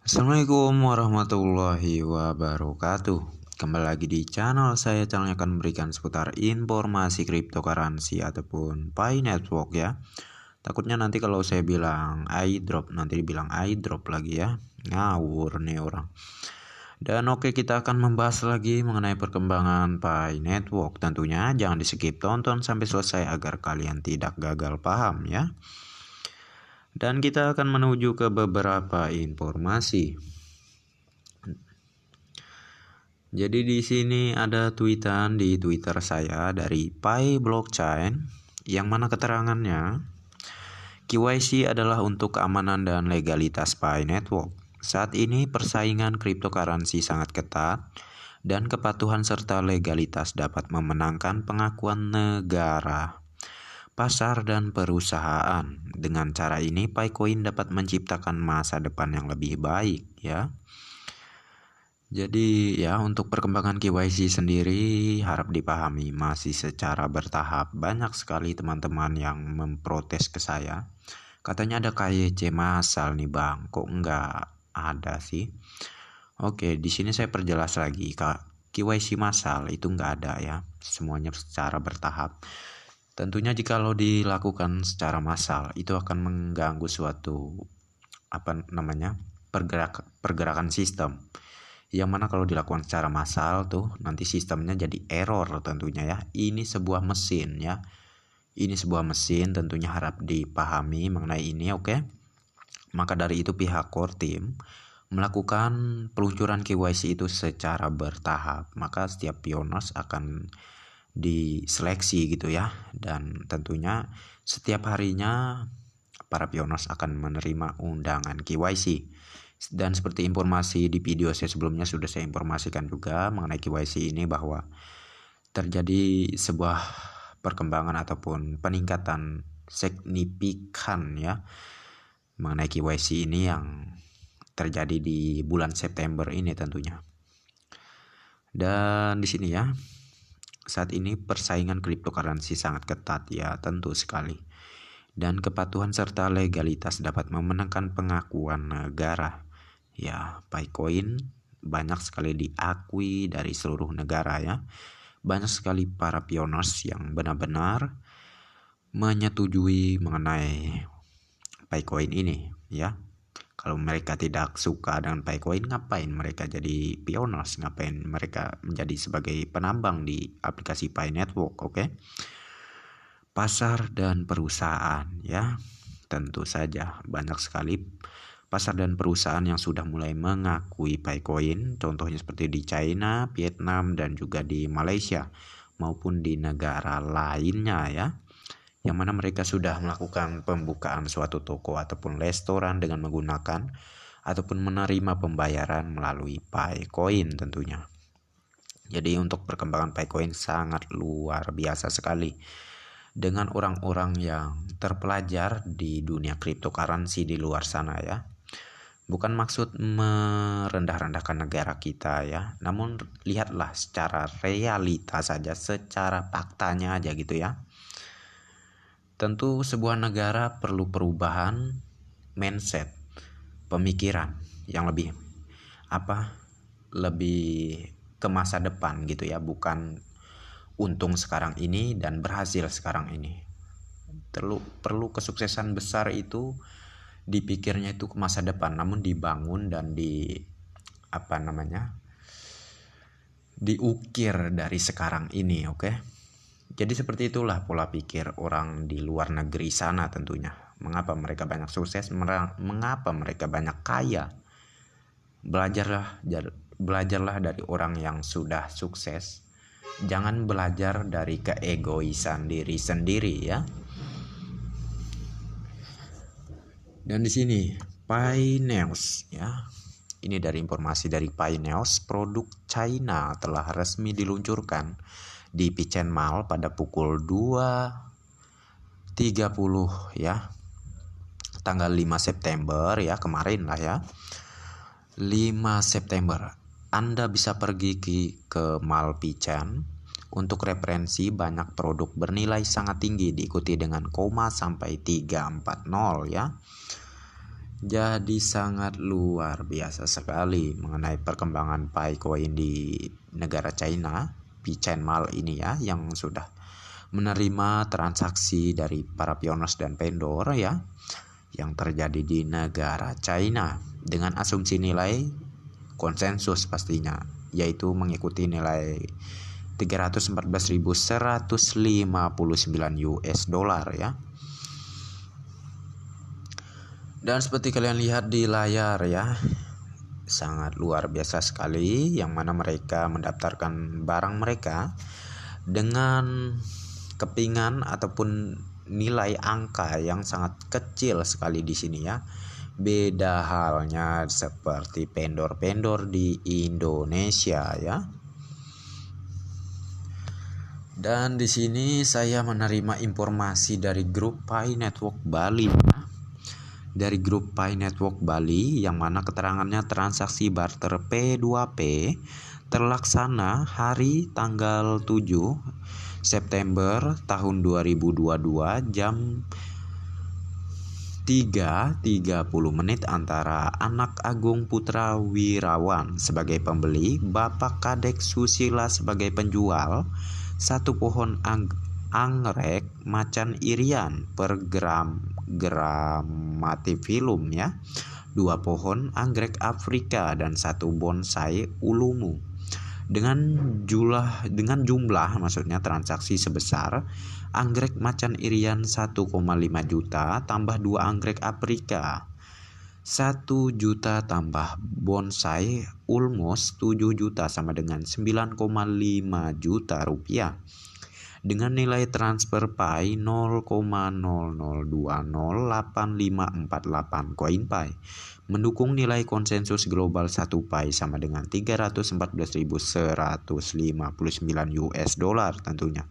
Assalamualaikum warahmatullahi wabarakatuh. Kembali lagi di channel saya. Channel yang akan memberikan seputar informasi cryptocurrency ataupun Pi Network ya. Takutnya nanti kalau saya bilang airdrop nanti dibilang airdrop lagi ya. Ngawur nih orang. Dan oke, kita akan membahas lagi mengenai perkembangan Pi Network. Tentunya jangan di skip, tonton sampai selesai agar kalian tidak gagal paham ya. Dan kita akan menuju ke beberapa informasi. Jadi di sini ada tweetan di Twitter saya dari Pi Blockchain yang mana keterangannya KYC adalah untuk keamanan dan legalitas Pi Network. Saat ini persaingan cryptocurrency sangat ketat dan kepatuhan serta legalitas dapat memenangkan pengakuan negara, pasar, dan perusahaan. Dengan cara ini, Picoin dapat menciptakan masa depan yang lebih baik ya. Jadi ya, untuk perkembangan KYC sendiri harap dipahami masih secara bertahap. Banyak sekali teman-teman yang memprotes ke saya. Katanya ada KYC massal nih bang, kok enggak ada sih? Oke, di sini saya perjelas lagi, KYC massal itu enggak ada ya. Semuanya secara bertahap. Tentunya jikalau dilakukan secara massal itu akan mengganggu suatu pergerakan sistem. Yang mana kalau dilakukan secara massal tuh nanti sistemnya jadi error tentunya ya. Ini sebuah mesin ya. Ini sebuah mesin, tentunya harap dipahami mengenai ini, oke? Maka dari itu pihak core team melakukan peluncuran KYC itu secara bertahap. Maka setiap pioners akan diseleksi gitu ya, dan tentunya setiap harinya para pioners akan menerima undangan KYC. Dan seperti informasi di video saya sebelumnya sudah saya informasikan juga mengenai KYC ini, bahwa terjadi sebuah perkembangan ataupun peningkatan signifikan ya mengenai KYC ini yang terjadi di bulan September ini tentunya. Dan di sini ya, saat ini persaingan cryptocurrency sangat ketat ya, tentu sekali. Dan kepatuhan serta legalitas dapat memenangkan pengakuan negara. Ya, Picoin banyak sekali diakui dari seluruh negara ya. Banyak sekali para pioners yang benar-benar menyetujui mengenai Picoin ini ya. Kalau mereka tidak suka dengan Picoin, ngapain mereka jadi pioners? Ngapain mereka menjadi sebagai penambang di aplikasi Pi Network, oke? Pasar dan perusahaan ya. Tentu saja banyak sekali pasar dan perusahaan yang sudah mulai mengakui Picoin. Contohnya seperti di China, Vietnam, dan juga di Malaysia maupun di negara lainnya ya. Yang mana mereka sudah melakukan pembukaan suatu toko ataupun restoran dengan menggunakan ataupun menerima pembayaran melalui Picoin tentunya. Jadi untuk perkembangan Picoin sangat luar biasa sekali. Dengan orang-orang yang terpelajar di dunia cryptocurrency di luar sana ya. Bukan maksud merendah-rendahkan negara kita ya, namun lihatlah secara realita saja, secara faktanya aja gitu ya. Tentu sebuah negara perlu perubahan mindset, pemikiran yang lebih ke masa depan gitu ya, bukan untung sekarang ini dan berhasil sekarang ini. Perlu kesuksesan besar itu dipikirnya itu ke masa depan, namun dibangun dan diukir dari sekarang ini, oke? Jadi seperti itulah pola pikir orang di luar negeri sana tentunya. Mengapa mereka banyak sukses, mengapa mereka banyak kaya? Belajarlah dari orang yang sudah sukses. Jangan belajar dari keegoisan diri sendiri ya. Dan di sini Pi News ya. Ini dari informasi dari Pi News, produk China telah resmi diluncurkan di Pichen Mall pada pukul 2.30 ya. Tanggal 5 September ya, kemarin lah ya. 5 September. Anda bisa pergi ke Mall Pichen untuk referensi banyak produk bernilai sangat tinggi diikuti dengan koma sampai 340 ya. Jadi sangat luar biasa sekali mengenai perkembangan Picoin di negara China, Pichainmal ini ya, yang sudah menerima transaksi dari para pioneers dan vendor ya, yang terjadi di negara China dengan asumsi nilai konsensus pastinya, yaitu mengikuti nilai 314.159 US dollar ya. Dan seperti kalian lihat di layar ya, sangat luar biasa sekali yang mana mereka mendaftarkan barang mereka dengan kepingan ataupun nilai angka yang sangat kecil sekali di sini ya. Beda halnya seperti vendor-vendor di Indonesia ya. Dan di sini saya menerima informasi dari grup Pi Network Bali. Dari grup Pi Network Bali yang mana keterangannya transaksi barter P2P terlaksana hari tanggal 7 September tahun 2022 jam 3.30 menit antara Anak Agung Putra Wirawan sebagai pembeli, Bapak Kadek Susila sebagai penjual, 1 pohon anggrek macan irian per gramatifilum ya, 2 pohon anggrek Afrika dan 1 bonsai ulumu dengan jumlah maksudnya transaksi sebesar anggrek macan irian 1,5 juta tambah 2 anggrek Afrika 1 juta tambah bonsai ulmus 7 juta sama dengan 9,5 juta rupiah dengan nilai transfer Pi 0,00208548 koin Pi mendukung nilai konsensus global 1 Pi sama dengan 314.159 US dollar tentunya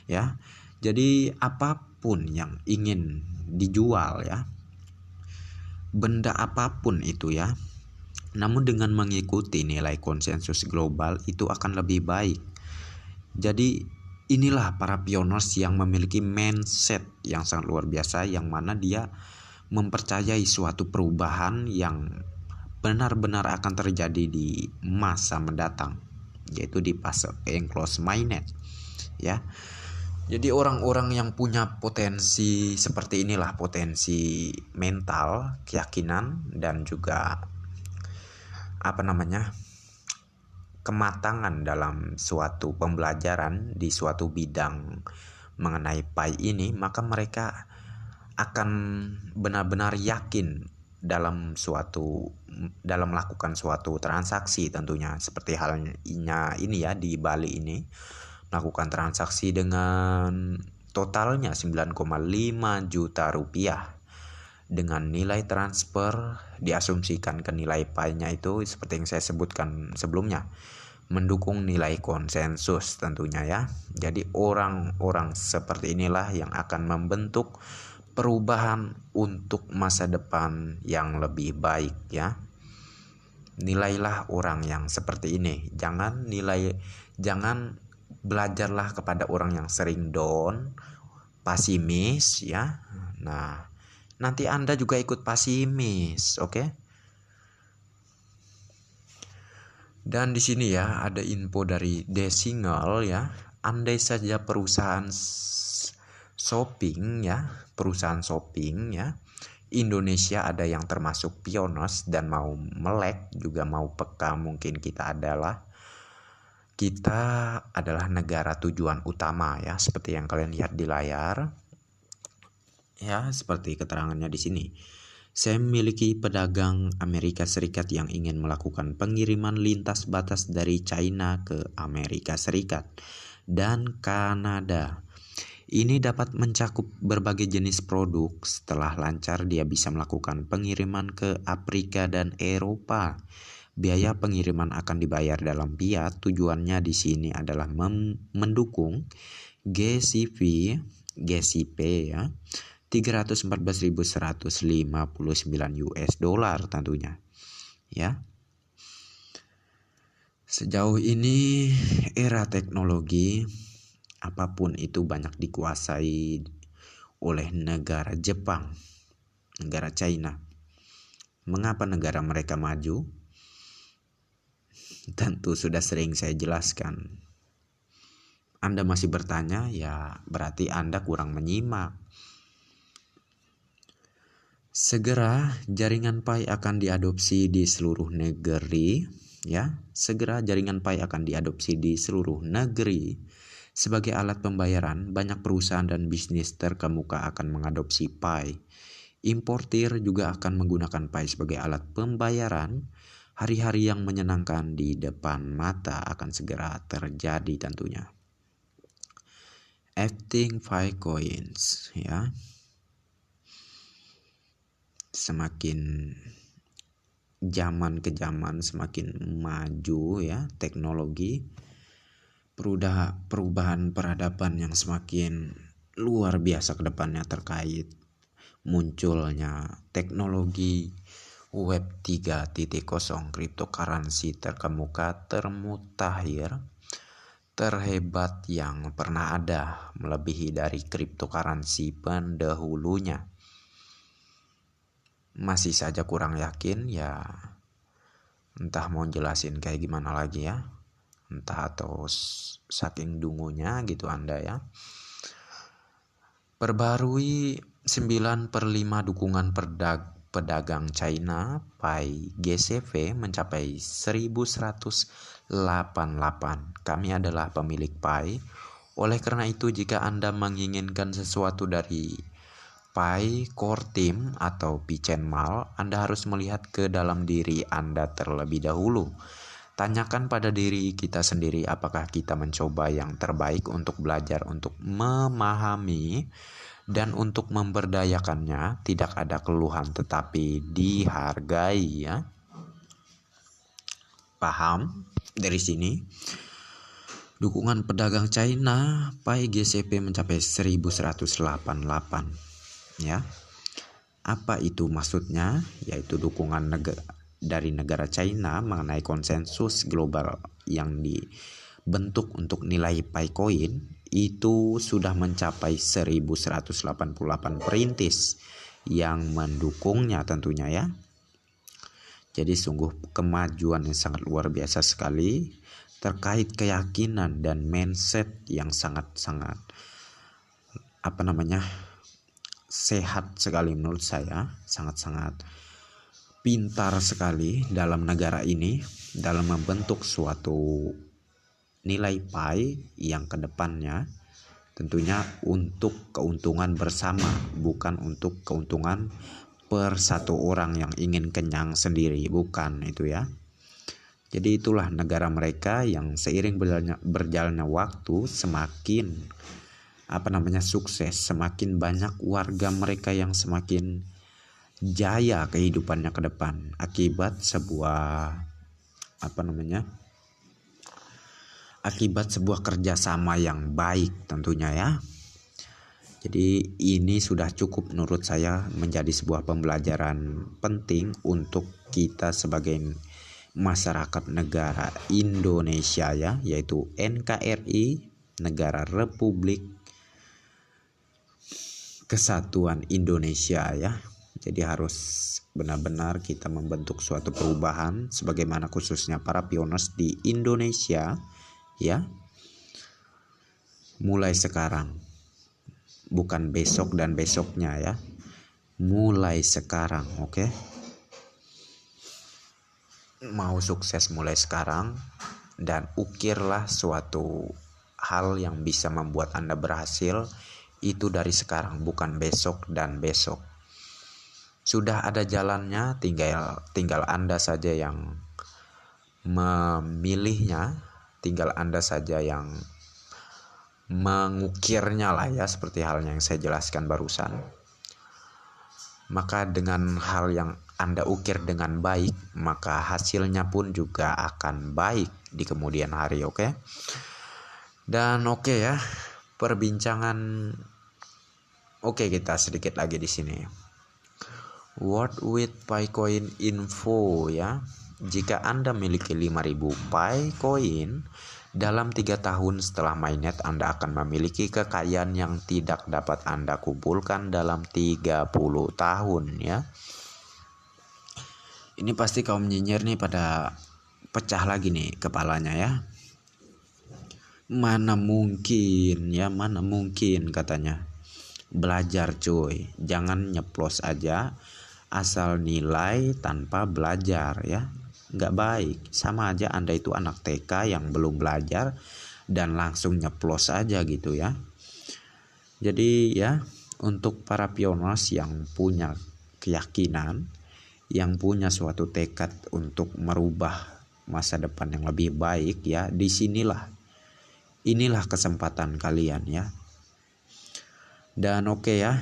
ya. Jadi apapun yang ingin dijual ya, benda apapun itu ya, namun dengan mengikuti nilai konsensus global itu akan lebih baik. Jadi inilah para pioners yang memiliki mindset yang sangat luar biasa, yang mana dia mempercayai suatu perubahan yang benar-benar akan terjadi di masa mendatang, yaitu di fase enclosed mainnet ya. Jadi orang-orang yang punya potensi seperti inilah, potensi mental, keyakinan dan juga kematangan dalam suatu pembelajaran di suatu bidang mengenai Pi ini, maka mereka akan benar-benar yakin dalam melakukan suatu transaksi tentunya, seperti halnya ini ya di Bali ini melakukan transaksi dengan totalnya 9,5 juta rupiah dengan nilai transfer diasumsikan ke nilai Pi-nya itu seperti yang saya sebutkan sebelumnya, mendukung nilai konsensus tentunya ya. Jadi orang-orang seperti inilah yang akan membentuk perubahan untuk masa depan yang lebih baik ya. Nilailah orang yang seperti ini. Jangan belajarlah kepada orang yang sering down, pesimis ya. Nah, nanti Anda juga ikut pesimis, oke? Dan di sini ya ada info dari Desingle ya. Andai saja perusahaan shopping ya, Indonesia ada yang termasuk pioners dan mau melek juga mau peka, mungkin kita adalah negara tujuan utama ya, seperti yang kalian lihat di layar ya, seperti keterangannya di sini. Saya memiliki pedagang Amerika Serikat yang ingin melakukan pengiriman lintas batas dari China ke Amerika Serikat dan Kanada. Ini dapat mencakup berbagai jenis produk. Setelah lancar, dia bisa melakukan pengiriman ke Afrika dan Eropa. Biaya pengiriman akan dibayar dalam fiat. Tujuannya di sini adalah mendukung GCP ya, 314.159 US dollar tentunya ya. Sejauh ini era teknologi apapun itu banyak dikuasai oleh negara Jepang, negara China. Mengapa negara mereka maju? Tentu sudah sering saya jelaskan. Anda masih bertanya, ya berarti Anda kurang menyimak. Segera jaringan Pi akan diadopsi di seluruh negeri, ya. Segera jaringan Pi akan diadopsi di seluruh negeri. Sebagai alat pembayaran, banyak perusahaan dan bisnis terkemuka akan mengadopsi Pi. Importir juga akan menggunakan Pi sebagai alat pembayaran. Hari-hari yang menyenangkan di depan mata akan segera terjadi tentunya. Acting Pi coins, ya. Semakin zaman ke zaman semakin maju ya teknologi, perubahan peradaban yang semakin luar biasa ke depannya terkait munculnya teknologi Web 3.0, cryptocurrency terkemuka, termutakhir, terhebat yang pernah ada, melebihi dari cryptocurrency pendahulunya. Masih saja kurang yakin, ya entah mau jelasin kayak gimana lagi ya, entah atau saking dungunya gitu Anda ya. Perbarui 9/5 dukungan pedagang China Pi GCV mencapai 1188. Kami adalah pemilik Pi. Oleh karena itu, jika Anda menginginkan sesuatu dari Pi Core Team atau Picenmal, Anda harus melihat ke dalam diri Anda terlebih dahulu. Tanyakan pada diri kita sendiri, apakah kita mencoba yang terbaik untuk belajar, untuk memahami, dan untuk memberdayakannya. Tidak ada keluhan tetapi dihargai ya. Paham dari sini? Dukungan pedagang China Pi GCP mencapai 1188 ya. Apa itu maksudnya? Yaitu dukungan dari negara China mengenai konsensus global yang dibentuk untuk nilai Pi coin itu sudah mencapai 1188 perintis yang mendukungnya tentunya ya. Jadi sungguh kemajuan yang sangat luar biasa sekali terkait keyakinan dan mindset yang sangat-sangat sehat sekali menurut saya, sangat-sangat pintar sekali dalam negara ini dalam membentuk suatu nilai Pi yang kedepannya tentunya untuk keuntungan bersama, bukan untuk keuntungan per satu orang yang ingin kenyang sendiri, bukan itu ya. Jadi itulah negara mereka yang seiring berjalannya waktu semakin sukses, semakin banyak warga mereka yang semakin jaya kehidupannya ke depan akibat sebuah kerjasama yang baik tentunya ya. Jadi ini sudah cukup menurut saya menjadi sebuah pembelajaran penting untuk kita sebagai masyarakat negara Indonesia ya, yaitu NKRI, Negara Republik Kesatuan Indonesia ya. Jadi harus benar-benar kita membentuk suatu perubahan sebagaimana khususnya para pioners di Indonesia ya. Mulai sekarang, bukan besok dan besoknya ya. Mulai sekarang, oke? Mau sukses mulai sekarang dan ukirlah suatu hal yang bisa membuat Anda berhasil itu dari sekarang, bukan besok dan besok. Sudah ada jalannya, tinggal Anda saja yang memilihnya, tinggal Anda saja yang mengukirnya lah ya, seperti halnya yang saya jelaskan barusan. Maka dengan hal yang Anda ukir dengan baik, maka hasilnya pun juga akan baik di kemudian hari, oke? Dan oke ya, perbincangan kita sedikit lagi di sini. Word with Pi coin info ya. Jika Anda miliki 5.000 Pi coin, dalam 3 tahun setelah mainnet Anda akan memiliki kekayaan yang tidak dapat Anda kumpulkan dalam 30 tahun ya. Ini pasti kaum nyinyir nih pada pecah lagi nih kepalanya ya. Mana mungkin ya, mana mungkin katanya. Belajar cuy, jangan nyeplos aja asal nilai tanpa belajar ya. Nggak baik, sama aja Anda itu anak TK yang belum belajar dan langsung nyeplos aja gitu ya. Jadi ya, untuk para pioners yang punya keyakinan, yang punya suatu tekad untuk merubah masa depan yang lebih baik ya, inilah kesempatan kalian ya. Dan oke ya,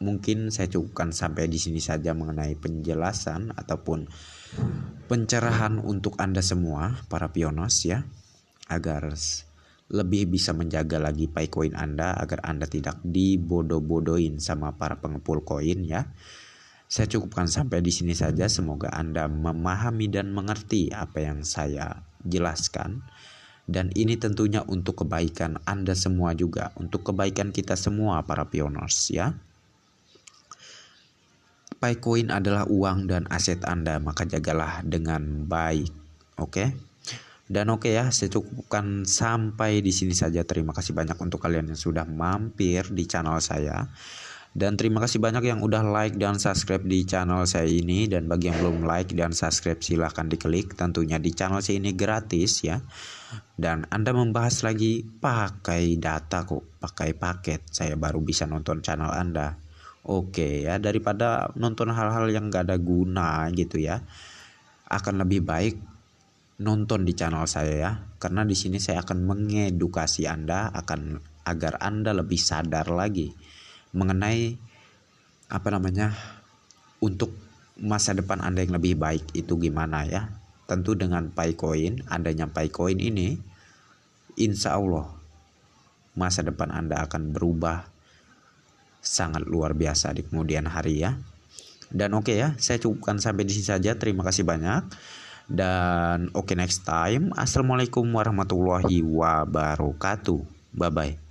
mungkin saya cukupkan sampai di sini saja mengenai penjelasan ataupun pencerahan untuk Anda semua para pioners ya, agar lebih bisa menjaga lagi Paycoin Anda, agar Anda tidak dibodoh-bodohin sama para pengepul koin ya. Saya cukupkan sampai di sini saja. Semoga Anda memahami dan mengerti apa yang saya jelaskan. Dan ini tentunya untuk kebaikan Anda semua juga, untuk kebaikan kita semua para pioners ya. Paycoin adalah uang dan aset Anda, maka jagalah dengan baik. Oke? Dan oke ya, saya cukupkan sampai di sini saja. Terima kasih banyak untuk kalian yang sudah mampir di channel saya. Dan terima kasih banyak yang udah like dan subscribe di channel saya ini. Dan bagi yang belum like dan subscribe silahkan diklik. Tentunya di channel saya ini gratis ya. Dan Anda membahas lagi pakai data kok, pakai paket. Saya baru bisa nonton channel Anda. Oke ya, daripada nonton hal-hal yang gak ada guna gitu ya. Akan lebih baik nonton di channel saya ya. Karena di sini saya akan mengedukasi Anda agar Anda lebih sadar lagi mengenai untuk masa depan Anda yang lebih baik itu gimana ya. Tentu dengan Paycoin, adanya Paycoin ini, insya Allah masa depan Anda akan berubah sangat luar biasa di kemudian hari ya. Dan oke ya, saya cukupkan sampai di sini saja. Terima kasih banyak. Dan oke, next time. Assalamualaikum warahmatullahi wabarakatuh. Bye bye.